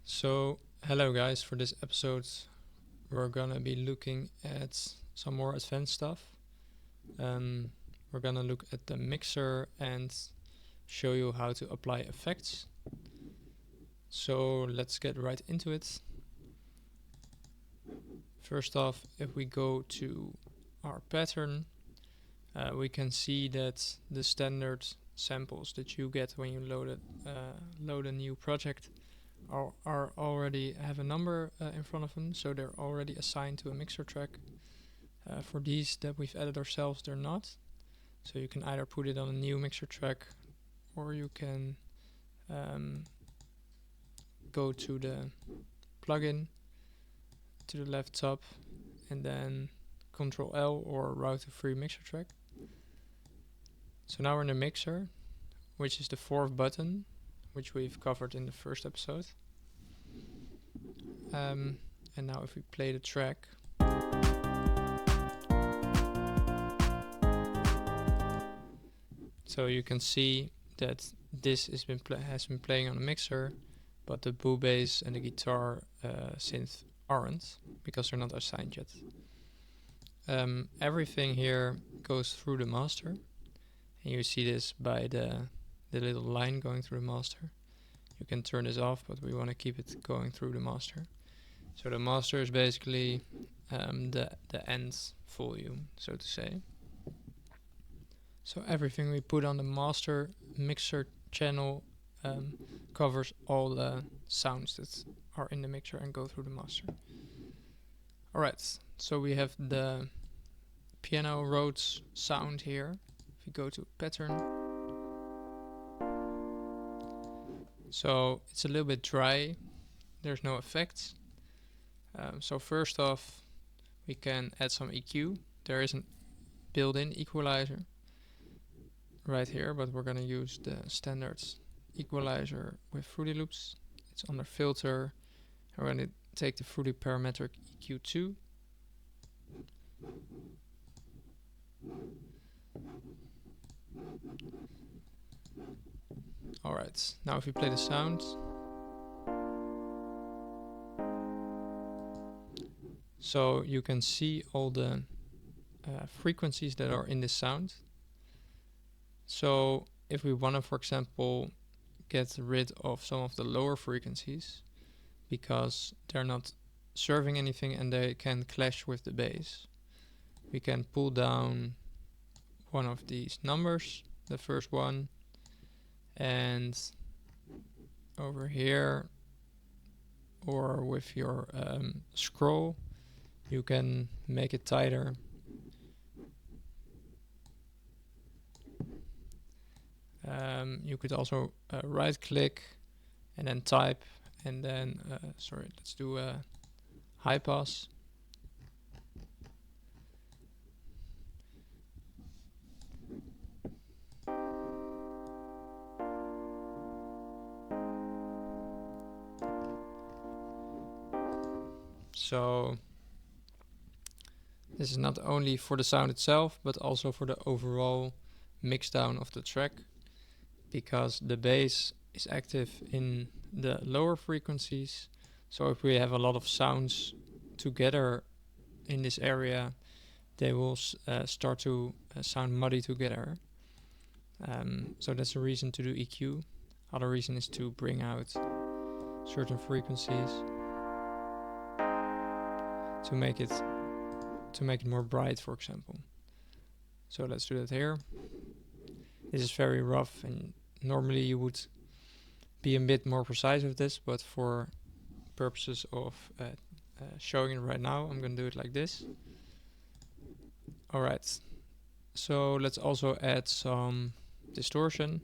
So, hello guys, for this episode we're gonna be looking at some more advanced stuff. We're gonna look at the mixer and show you how to apply effects. So let's get right into it. First off, if we go to our pattern, we can see that the standard samples that you get when you load a new project are already have a number in front of them, so they're already assigned to a mixer track. For these that we've added ourselves, they're not. So you can either put it on a new mixer track, or you can go to the plugin to the left top and then Control L or route to free mixer track. So now we're in the mixer, which is the fourth button, which we've covered in the first episode. And now if we play the track, so you can see that this has been playing on the mixer, but the boo bass and the guitar synth aren't, because they're not assigned yet. Everything here goes through the master, and you see this by the little line going through the master. You can turn this off, but we want to keep it going through the master. So the master is basically the end volume, so to say. So everything we put on the master mixer channel covers all the sounds that are in the mixer and go through the master. Alright, so we have the piano Rhodes sound here. If you go to pattern, so it's a little bit dry, there's no effects. So first off, we can add some EQ. There is a built-in equalizer right here, but we're gonna use the standard equalizer with Fruity Loops. It's under filter. We're gonna take the Fruity parametric EQ2. Alright, now if we play the sound, so you can see all the frequencies that are in this sound. So if we want to, for example, get rid of some of the lower frequencies because they're not serving anything and they can clash with the bass, we can pull down one of these numbers, the first one, and over here, or with your scroll, you can make it tighter. You could also right click and then type, and then let's do a high pass. So this is not only for the sound itself, but also for the overall mix down of the track, because the bass is active in the lower frequencies. So if we have a lot of sounds together in this area, they will start to sound muddy together. So that's the reason to do EQ. Other reason is to bring out certain frequencies to make it more bright, for example. So let's do that here. This is very rough, and normally you would be a bit more precise with this, but for purposes of showing it right now, I'm going to do it like this. Alright, so let's also add some distortion.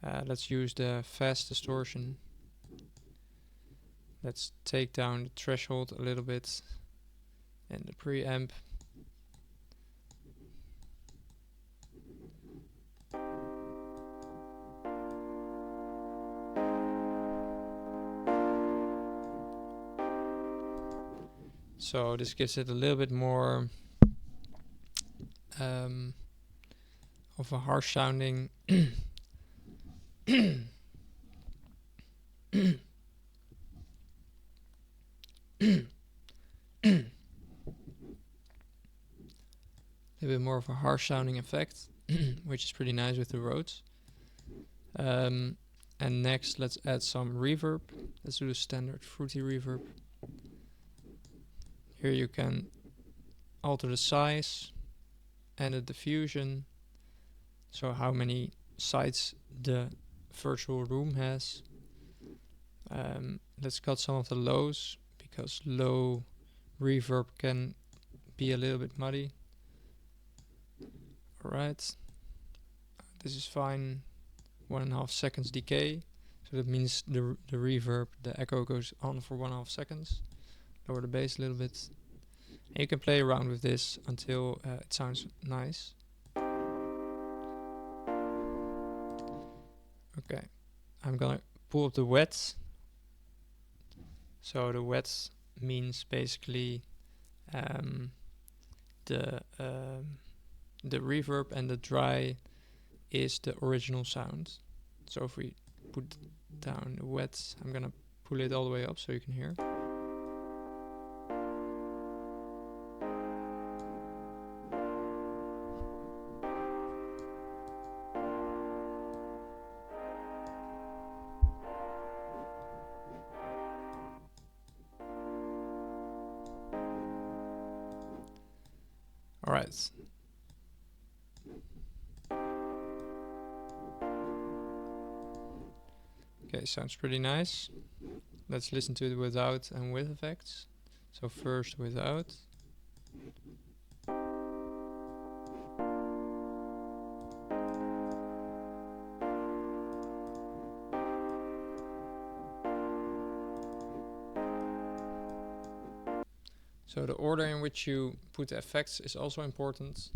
Let's use the fast distortion. Let's take down the threshold a little bit and the preamp. So this gives it a little bit more of a harsh sounding bit more of a harsh sounding effect, which is pretty nice with the Rhodes. And next, let's add some reverb. Let's do the standard fruity reverb. Here you can alter the size and the diffusion, so how many sides the virtual room has. Let's cut some of the lows, because low reverb can be a little bit muddy. Alright, this is fine. 1.5 seconds decay, so that means the reverb, the echo goes on for 1.5 seconds. Lower the bass a little bit. And you can play around with this until it sounds nice. Okay, I'm gonna pull up the wet. So the wet means basically the reverb, and the dry is the original sound. So if we put down the wet, I'm gonna pull it all the way up so you can hear. Alright. Okay, sounds pretty nice. Let's listen to it without and with effects. So first without. So the order in which you put the effects is also important,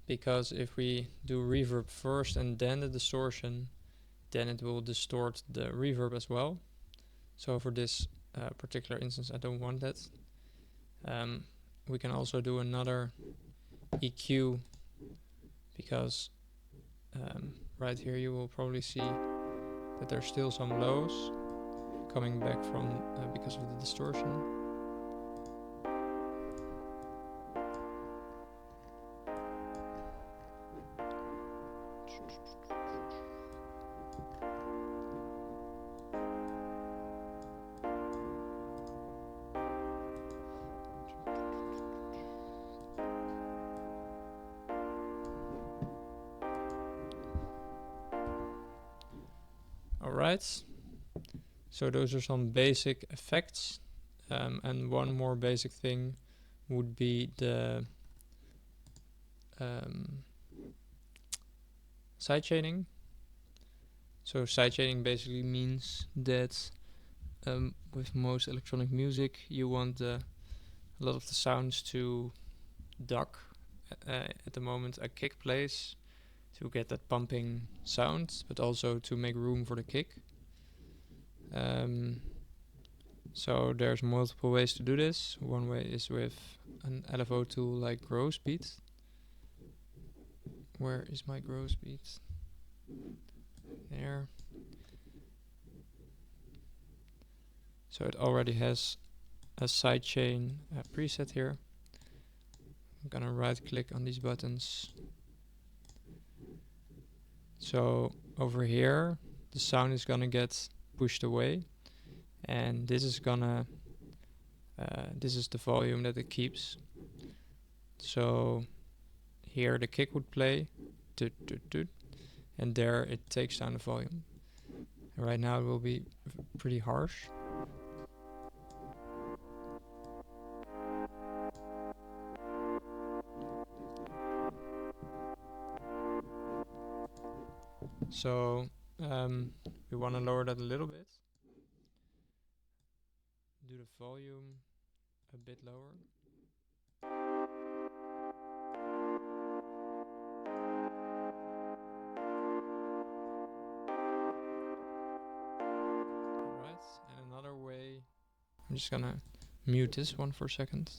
because if we do reverb first and then the distortion, then it will distort the reverb as well. So for this particular instance, I don't want that. We can also do another EQ, because right here you will probably see that there's still some lows coming back from because of the distortion. Alright, so those are some basic effects, and one more basic thing would be the sidechaining. So sidechaining basically means that with most electronic music you want a lot of the sounds to duck at the moment a kick plays, to get that pumping sound, but also to make room for the kick. So there's multiple ways to do this. One way is with an LFO tool like Grow Speed. Where is my Grow Speed? There. So it already has a sidechain preset here. I'm gonna right click on these buttons. So over here the sound is gonna get pushed away, and this is gonna this is the volume that it keeps. So here the kick would play, and there it takes down the volume. And right now it will be pretty harsh. So we want to lower that a little bit. Do the volume a bit lower. Alright, and another way, I'm just gonna mute this one for a second.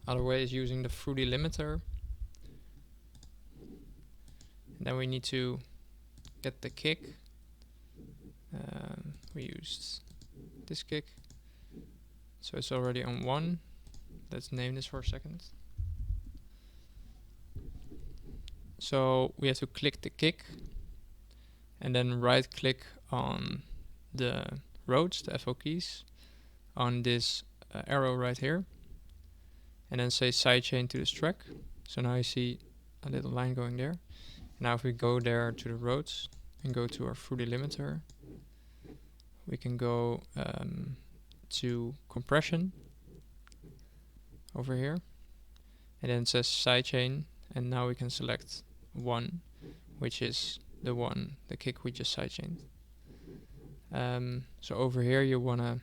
Other way is using the fruity limiter. And then we need to get the kick. We used this kick. So it's already on 1. Let's name this for a second. So we have to click the kick and then right click on the roads, the FO keys, on this arrow right here, and then say sidechain to this track. So now you see a little line going there. Now if we go there to the roads and go to our through delimiter, we can go to compression over here, and then it says sidechain, and now we can select 1, which is the kick we just sidechained. So over here you want to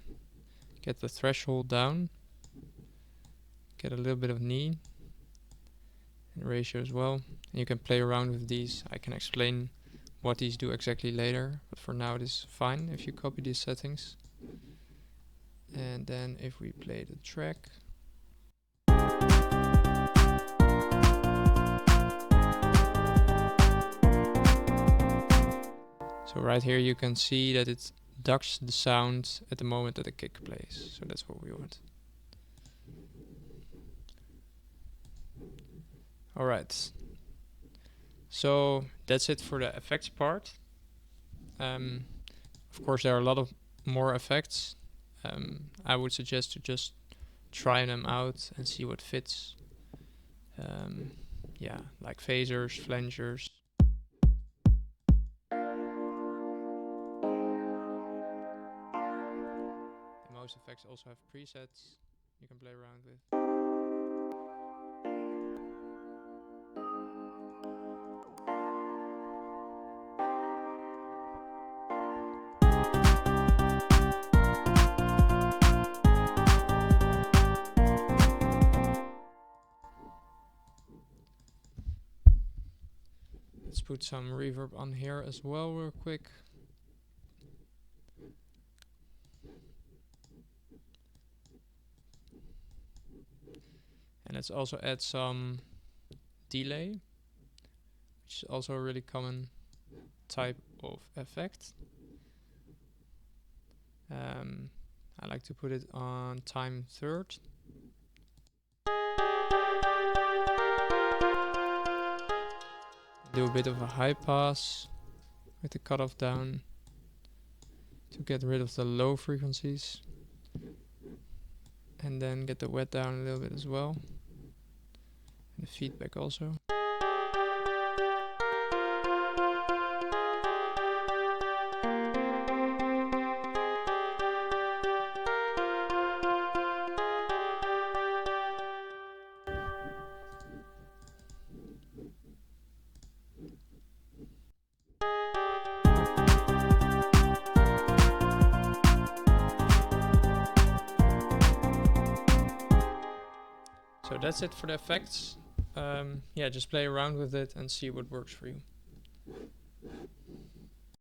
get the threshold down, get a little bit of knee and ratio as well, and you can play around with these. I can explain what these do exactly later, but for now it is fine if you copy these settings. And then if we play the track, so right here you can see that it ducks the sound at the moment that the kick plays. So that's what we want. Alright, so that's it for the effects part. Of course there are a lot of more effects. I would suggest to just try them out and see what fits. Yeah, like phasers, flangers. Most effects also have presets you can play around with. Let's put some reverb on here as well real quick. And let's also add some delay, which is also a really common type of effect. I like to put it on time third. Do a bit of a high pass with the cutoff down to get rid of the low frequencies. And then get the wet down a little bit as well. And the feedback also. So that's it for the effects. Yeah, just play around with it and see what works for you.